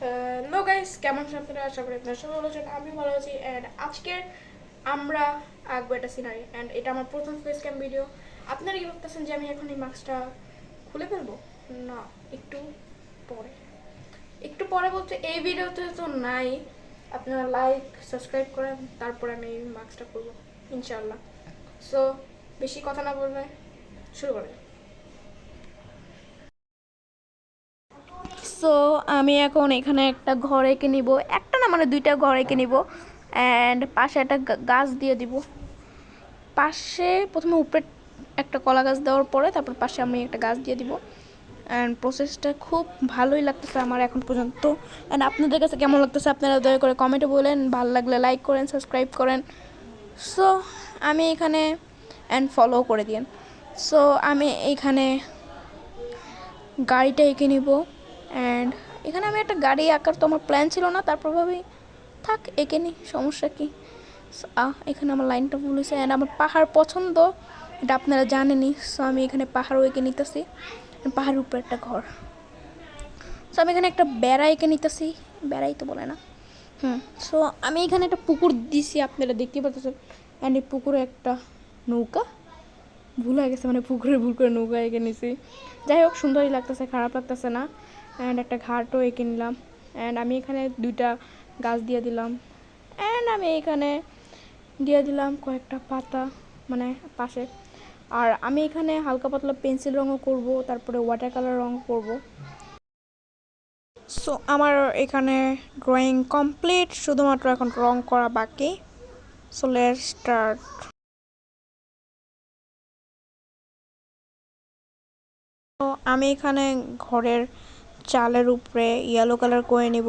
Hello guys, কেমন আছেন আপনারা? আশা করি আপনারা সবাই ভালো আছেন। আমি ভালো আছি। অ্যান্ড আজকে আমরা আঁকবো একটা সিনারি, অ্যান্ড এটা আমার প্রথম ফেস ক্যাম ভিডিও। আপনারা কি ভাবতেছেন যে আমি এখন এই মাস্কটা খুলে ফেলবো? না, একটু পরে। একটু পরে বলতে এই ভিডিওতে তো নাই। আপনারা লাইক সাবস্ক্রাইব করেন, তারপরে আমি এই মাস্কটা করবো ইনশাআল্লাহ। সো বেশি কথা না বলবে, শুরু করেন। সো আমি এখন এখানে একটা ঘর এঁকে নিব, একটা না মানে দুইটা ঘর এঁকে নিব, অ্যান্ড পাশে একটা গাছ দিয়ে দিব। পাশে প্রথমে উপরে একটা কলা গাছ দেওয়ার পরে তারপর পাশে আমি একটা গাছ দিয়ে দিব। অ্যান্ড প্রসেসটা খুব ভালোই লাগতেছে আমার এখন পর্যন্ত। অ্যান্ড আপনাদের কাছে কেমন লাগতেছে আপনারা দয়া করে কমেন্টে বলেন, ভালো লাগলে লাইক করেন, সাবস্ক্রাইব করেন। সো আমি এখানে অ্যান্ড ফলো করে দিন। সো আমি এইখানে গাড়িটা এঁকে নিব। অ্যান্ড এখানে আমি একটা গাড়ি আঁকার তো আমার প্ল্যান ছিল না, তারপর ভাবি থাক এঁকে নিই, সমস্যা কি। এখানে আমার লাইনটা ভুল হয়েছে। অ্যান্ড আমার পাহাড় পছন্দ, এটা আপনারা জানেনই। সো আমি এখানে পাহাড়ও এঁকে নিতেছি, পাহাড়ের উপরে একটা ঘর। সো আমি এখানে একটা বেড়া এঁকে নিতেছি, বেড়াই তো বলে না। সো আমি এখানে একটা পুকুর দিছি, আপনারা দেখতে পাচ্ছেন। অ্যান্ড এই পুকুরে একটা নৌকা, ভুল হয়ে গেছে, মানে পুকুরে ভুল করে নৌকা এঁকে নিছি। যাই হোক, সুন্দরই লাগতেছে, খারাপ লাগতেছে না। অ্যান্ড একটা ঘাটও এঁকে নিলাম। অ্যান্ড আমি এখানে দুইটা গাছ দিয়ে দিলাম। অ্যান্ড আমি এখানে দিয়ে দিলাম কয়েকটা পাতা, মানে পাশে। আর আমি এখানে হালকা পাতলা পেন্সিল রঙও করব, তারপরে ওয়াটার কালার রঙ করব। সো আমার এখানে ড্রয়িং কমপ্লিট, শুধুমাত্র এখন রং করা বাকি। So let's start. তো আমি এখানে ঘরের চালের উপরে ইয়েলো কালার করে নিব।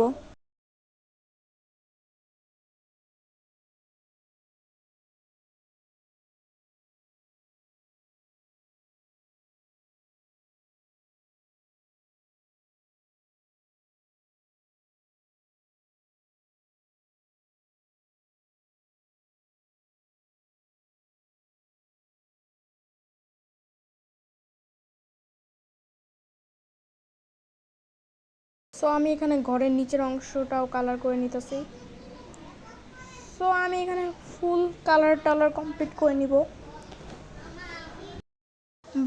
সো আমি এখানে ঘরের নিচের অংশটাও কালার করে নিতেছি। সো আমি এখানে ফুল কালার টালার কমপ্লিট করে নিব।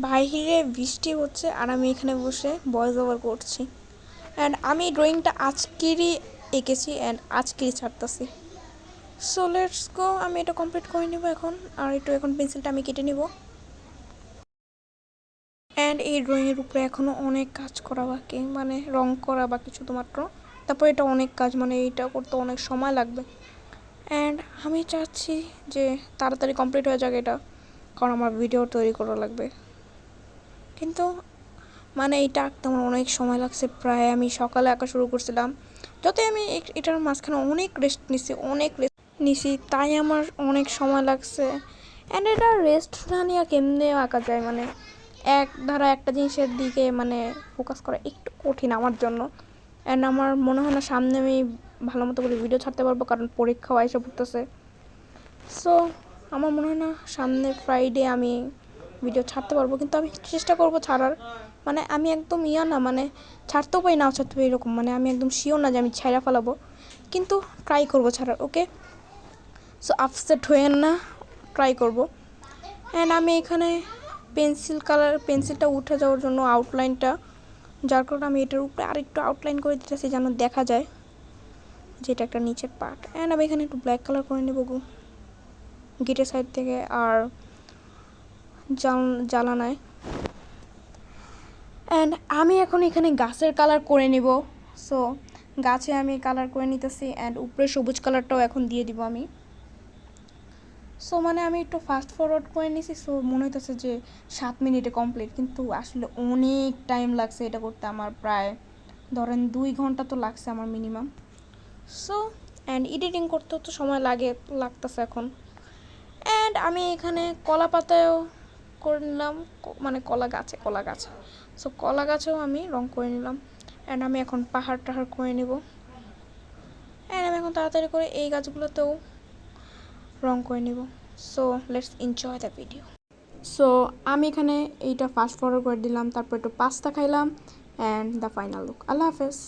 বাইরে বৃষ্টি হচ্ছে আর আমি এখানে বসে ভয়েস ওভার করছি। অ্যান্ড আমি ড্রয়িংটা আজকেরই এঁকেছি অ্যান্ড আজকেরই ছাড়তেছি। সো লেটস গো, আমি এটা কমপ্লিট করে নিব এখন। আর একটু এখন পেন্সিলটা আমি কেটে নিব। অ্যান্ড এই ড্রয়িংয়ের উপরে এখনও অনেক কাজ করা বাকি, মানে রং করা বাকি শুধুমাত্র। তারপর এটা অনেক কাজ, মানে এইটা করতে অনেক সময় লাগবে। অ্যান্ড আমি চাচ্ছি যে তাড়াতাড়ি কমপ্লিট হয়ে যাক এটা, কারণ আমার ভিডিও তৈরি করা লাগবে। কিন্তু মানে এটা আঁকতে আমার অনেক সময় লাগছে, প্রায় আমি সকালে আঁকা শুরু করছিলাম। যতই আমি এটার মাঝখানে অনেক রেস্ট নিছি, তাই আমার অনেক সময় লাগছে। অ্যান্ড এটা রেস্ট না নিয়ে কেমনে আঁকা যায়, মানে এক ধারা একটা জিনিসের দিকে মানে ফোকাস করা একটু কঠিন আমার জন্য। অ্যান্ড আমার মনে হয় না সামনে আমি ভালো মতো করে ভিডিও ছাড়তে পারবো, কারণ পরীক্ষাও এসে পড়তেছে। সো আমার মনে হয় না সামনে ফ্রাইডে আমি ভিডিও ছাড়তে পারবো, কিন্তু আমি চেষ্টা করবো ছাড়ার। মানে আমি একদম না, মানে ছাড়তেও পারি নাও ছাড়তে পারি এরকম, মানে আমি একদম শিওর না যে আমি ছাইড়া ফেলাবো, কিন্তু ট্রাই করবো ছাড়ার। ওকে, সো আপসেট হয়ে না, ট্রাই করবো। অ্যান্ড আমি এখানে পেন্সিলটা উঠে যাওয়ার জন্য আউটলাইনটা, যার কারণে আমি এটার উপরে আরেকটু আউটলাইন করে দিতেছি যেন দেখা যায় যে এটা একটা নিচের পার্ট। অ্যান্ড আমি এখানে একটু ব্ল্যাক কালার করে নেব গেটের সাইড থেকে আর জ্বালানায়। অ্যান্ড আমি এখন এখানে গাছের কালার করে নিব। সো গাছে আমি কালার করে নিতেছি, অ্যান্ড উপরে সবুজ কালারটাও এখন দিয়ে দিব আমি। সো মানে আমি একটু ফাস্ট ফরওয়ার্ড করে নিছি, সো মনে হইতেছে যে 7 মিনিটে কমপ্লিট, কিন্তু আসলে অনেক টাইম লাগছে এটা করতে। আমার প্রায় ধরেন 2 ঘন্টা তো লাগছে আমার মিনিমাম। সো অ্যান্ড এডিটিং করতেও তো সময় লাগতেছে এখন। অ্যান্ড আমি এখানে কলা পাতায়ও করে নিলাম, মানে কলা গাছে। সো কলা গাছেও আমি রং করে নিলাম। অ্যান্ড আমি এখন পাহাড় টাহাড় করে নেব। অ্যান্ড আমি এখন তাড়াতাড়ি করে এই গাছগুলোতেও রং করে নেব। So let's enjoy the video. So আমি এখানে এইটা ফাস্ট ফরওয়ার্ড করে দিলাম, তারপর একটু পাস্তা খাইলাম, অ্যান্ড দ্য ফাইনাল লুক। আল্লাহ হাফেজ।